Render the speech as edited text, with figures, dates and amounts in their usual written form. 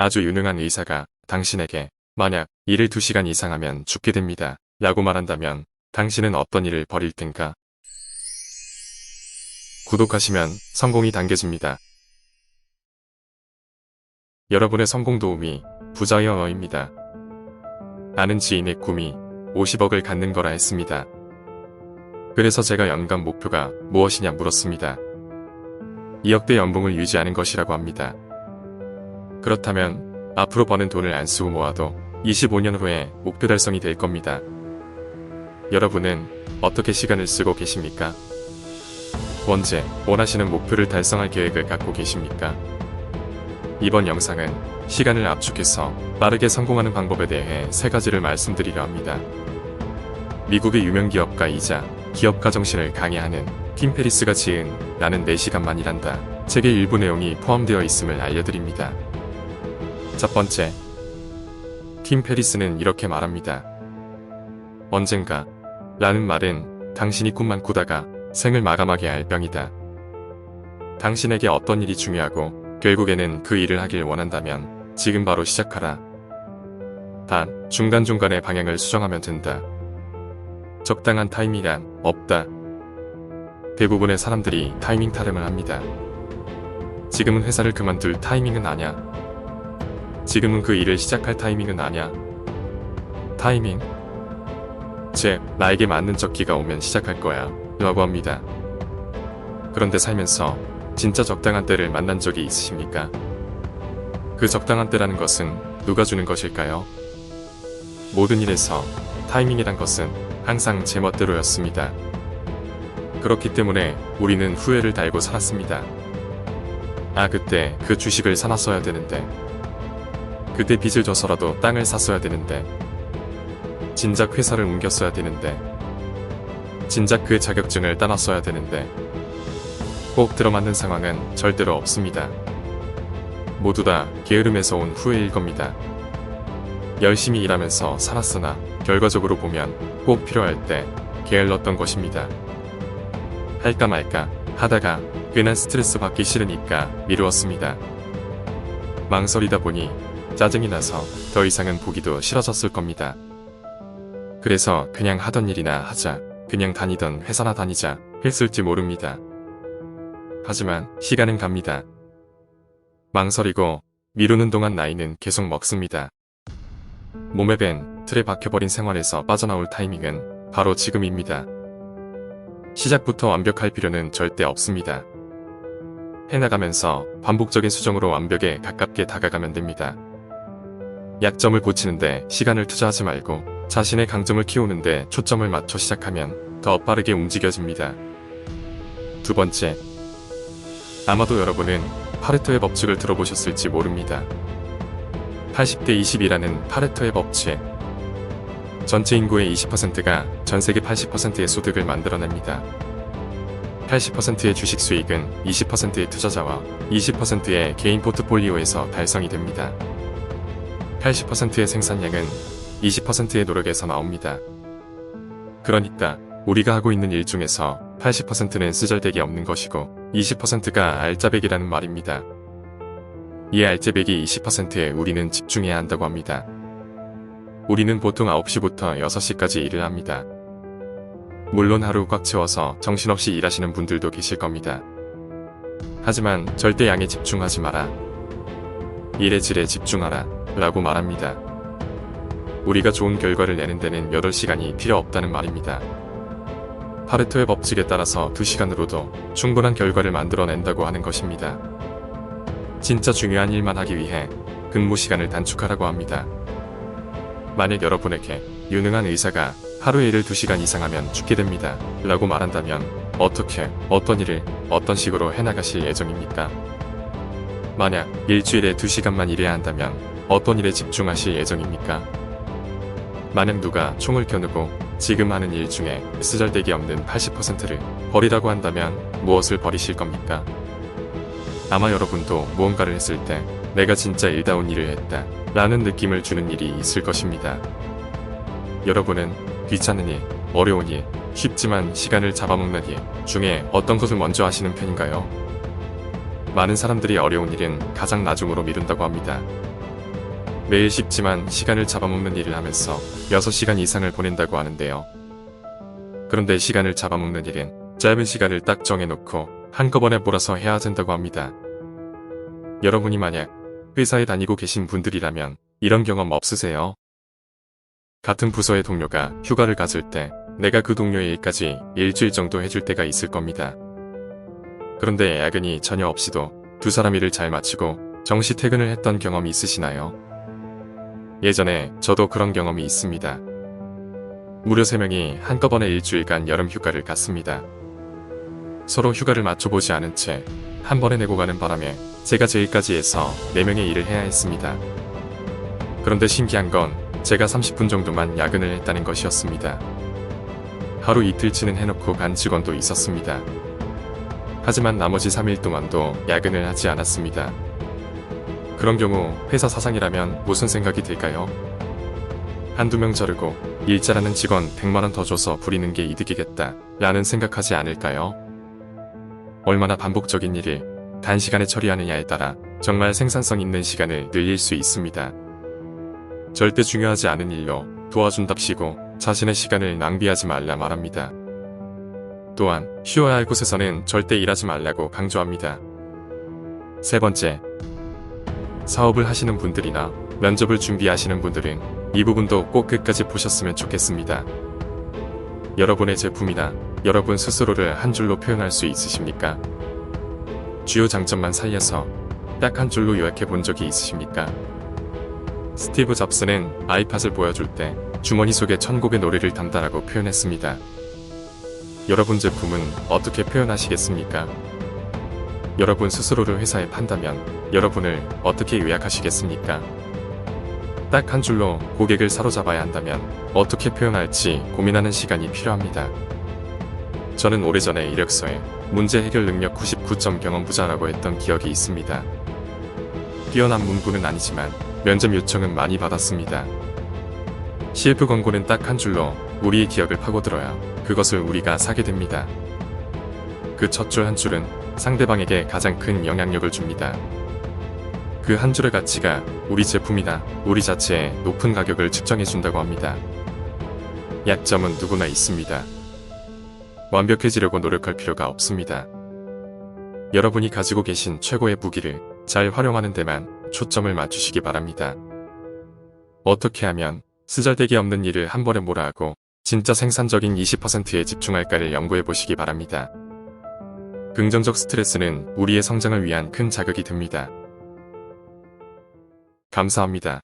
아주 유능한 의사가 당신에게 만약 일을 2시간 이상 하면 죽게 됩니다. 라고 말한다면 당신은 어떤 일을 벌일 텐가? 구독하시면 성공이 당겨집니다. 여러분의 성공 도움이 부자의 언어입니다. 아는 지인의 꿈이 50억을 갖는 거라 했습니다. 그래서 제가 연간 목표가 무엇이냐 물었습니다. 2억대 연봉을 유지하는 것이라고 합니다. 그렇다면 앞으로 버는 돈을 안 쓰고 모아도 25년 후에 목표 달성이 될 겁니다. 여러분은 어떻게 시간을 쓰고 계십니까? 언제 원하시는 목표를 달성할 계획을 갖고 계십니까? 이번 영상은 시간을 압축해서 빠르게 성공하는 방법에 대해 3가지를 말씀드리려 합니다. 미국의 유명 기업가이자 기업가 정신을 강의하는 팀 페리스가 지은 나는 4시간만 일한다 책의 일부 내용이 포함되어 있음을 알려드립니다. 첫 번째, 팀 페리스는 이렇게 말합니다. 언젠가 라는 말은 당신이 꿈만 꾸다가 생을 마감하게 할 병이다. 당신에게 어떤 일이 중요하고 결국에는 그 일을 하길 원한다면 지금 바로 시작하라. 단, 중간중간에 방향을 수정하면 된다. 적당한 타이밍이란 없다. 대부분의 사람들이 타이밍 타령을 합니다. 지금은 회사를 그만둘 타이밍은 아냐. 지금은 그 일을 시작할 타이밍은 아냐. 타이밍? 나에게 맞는 적기가 오면 시작할 거야 라고 합니다. 그런데 살면서 진짜 적당한 때를 만난 적이 있으십니까? 그 적당한 때라는 것은 누가 주는 것일까요? 모든 일에서 타이밍이란 것은 항상 제 멋대로였습니다. 그렇기 때문에 우리는 후회를 달고 살았습니다. 그때 그 주식을 사놨어야 되는데, 그때 빚을 져서라도 땅을 샀어야 되는데, 진작 회사를 옮겼어야 되는데, 진작 그 자격증을 따놨어야 되는데, 꼭 들어맞는 상황은 절대로 없습니다. 모두 다 게으름에서 온 후회일 겁니다. 열심히 일하면서 살았으나 결과적으로 보면 꼭 필요할 때 게을렀던 것입니다. 할까 말까 하다가 괜한 스트레스 받기 싫으니까 미루었습니다. 망설이다 보니 짜증이 나서 더 이상은 보기도 싫어졌을 겁니다. 그래서 그냥 하던 일이나 하자, 그냥 다니던 회사나 다니자 했을지 모릅니다. 하지만 시간은 갑니다. 망설이고 미루는 동안 나이는 계속 먹습니다. 몸에 밴 틀에 박혀버린 생활에서 빠져나올 타이밍은 바로 지금입니다. 시작부터 완벽할 필요는 절대 없습니다. 해나가면서 반복적인 수정으로 완벽에 가깝게 다가가면 됩니다. 약점을 고치는데 시간을 투자하지 말고 자신의 강점을 키우는데 초점을 맞춰 시작하면 더 빠르게 움직여집니다. 두 번째, 아마도 여러분은 파레토의 법칙을 들어보셨을지 모릅니다. 80대 20이라는 파레토의 법칙. 전체 인구의 20%가 전세계 80%의 소득을 만들어냅니다. 80%의 주식 수익은 20%의 투자자와 20%의 개인 포트폴리오에서 달성이 됩니다. 80%의 생산량은 20%의 노력에서 나옵니다. 그러니까 우리가 하고 있는 일 중에서 80%는 쓰잘데기 없는 것이고 20%가 알짜배기라는 말입니다. 이 알짜배기 20%에 우리는 집중해야 한다고 합니다. 우리는 보통 9시부터 6시까지 일을 합니다. 물론 하루 꽉 채워서 정신없이 일하시는 분들도 계실 겁니다. 하지만 절대 양에 집중하지 마라. 일의 질에 집중하라 라고 말합니다. 우리가 좋은 결과를 내는 데는 8시간이 필요 없다는 말입니다. 파레토의 법칙에 따라서 2시간으로도 충분한 결과를 만들어낸다고 하는 것입니다. 진짜 중요한 일만 하기 위해 근무 시간을 단축하라고 합니다. 만약 여러분에게 유능한 의사가 하루에 일을 2시간 이상 하면 죽게 됩니다 라고 말한다면 어떻게, 어떤 일을, 어떤 식으로 해나가실 예정입니까? 만약 일주일에 2시간만 일해야 한다면 어떤 일에 집중하실 예정입니까? 만약 누가 총을 겨누고 지금 하는 일 중에 쓰잘데기 없는 80%를 버리라고 한다면 무엇을 버리실 겁니까? 아마 여러분도 무언가를 했을 때 내가 진짜 일다운 일을 했다 라는 느낌을 주는 일이 있을 것입니다. 여러분은 귀찮은 일, 어려운 일, 쉽지만 시간을 잡아먹는 일 중에 어떤 것을 먼저 하시는 편인가요? 많은 사람들이 어려운 일은 가장 나중으로 미룬다고 합니다. 매일 쉽지만 시간을 잡아먹는 일을 하면서 6시간 이상을 보낸다고 하는데요. 그런데 시간을 잡아먹는 일은 짧은 시간을 딱 정해놓고 한꺼번에 몰아서 해야 된다고 합니다. 여러분이 만약 회사에 다니고 계신 분들이라면 이런 경험 없으세요? 같은 부서의 동료가 휴가를 가질 때 내가 그 동료의 일까지 일주일 정도 해줄 때가 있을 겁니다. 그런데 야근이 전혀 없이도 두 사람 일을 잘 마치고 정시 퇴근을 했던 경험이 있으시나요? 예전에 저도 그런 경험이 있습니다. 무려 3명이 한꺼번에 일주일간 여름 휴가를 갔습니다. 서로 휴가를 맞춰보지 않은 채 한 번에 내고 가는 바람에 제가 제일까지 해서 4명의 일을 해야 했습니다. 그런데 신기한 건 제가 30분 정도만 야근을 했다는 것이었습니다. 하루 이틀치는 해놓고 간 직원도 있었습니다. 하지만 나머지 3일 동안도 야근을 하지 않았습니다. 그런 경우 회사 사장이라면 무슨 생각이 들까요? 한두 명 자르고 일 잘하는 직원 100만원 더 줘서 부리는 게 이득이겠다 라는 생각하지 않을까요? 얼마나 반복적인 일을 단시간에 처리하느냐에 따라 정말 생산성 있는 시간을 늘릴 수 있습니다. 절대 중요하지 않은 일로 도와준답시고 자신의 시간을 낭비하지 말라 말합니다. 또한 쉬어야 할 곳에서는 절대 일하지 말라고 강조합니다. 세 번째, 사업을 하시는 분들이나 면접을 준비하시는 분들은 이 부분도 꼭 끝까지 보셨으면 좋겠습니다. 여러분의 제품이나 여러분 스스로를 한 줄로 표현할 수 있으십니까? 주요 장점만 살려서 딱 한 줄로 요약해 본 적이 있으십니까? 스티브 잡스는 아이팟을 보여줄 때 주머니 속에 1000곡의 노래를 담다라고 표현했습니다. 여러분 제품은 어떻게 표현하시겠습니까? 여러분 스스로를 회사에 판다면 여러분을 어떻게 요약하시겠습니까? 딱 한 줄로 고객을 사로잡아야 한다면 어떻게 표현할지 고민하는 시간이 필요합니다. 저는 오래전에 이력서에 문제 해결 능력 99점 경험 부자라고 했던 기억이 있습니다. 뛰어난 문구는 아니지만 면접 요청은 많이 받았습니다. CF 광고는 딱 한 줄로 우리의 기억을 파고들어야 그것을 우리가 사게 됩니다. 그 첫 줄 한 줄은 상대방에게 가장 큰 영향력을 줍니다. 그 한 줄의 가치가 우리 제품이나 우리 자체의 높은 가격을 측정해준다고 합니다. 약점은 누구나 있습니다. 완벽해지려고 노력할 필요가 없습니다. 여러분이 가지고 계신 최고의 무기를 잘 활용하는 데만 초점을 맞추시기 바랍니다. 어떻게 하면 쓰잘데기 없는 일을 한 번에 몰아하고 진짜 생산적인 20%에 집중할까를 연구해 보시기 바랍니다. 긍정적 스트레스는 우리의 성장을 위한 큰 자극이 됩니다. 감사합니다.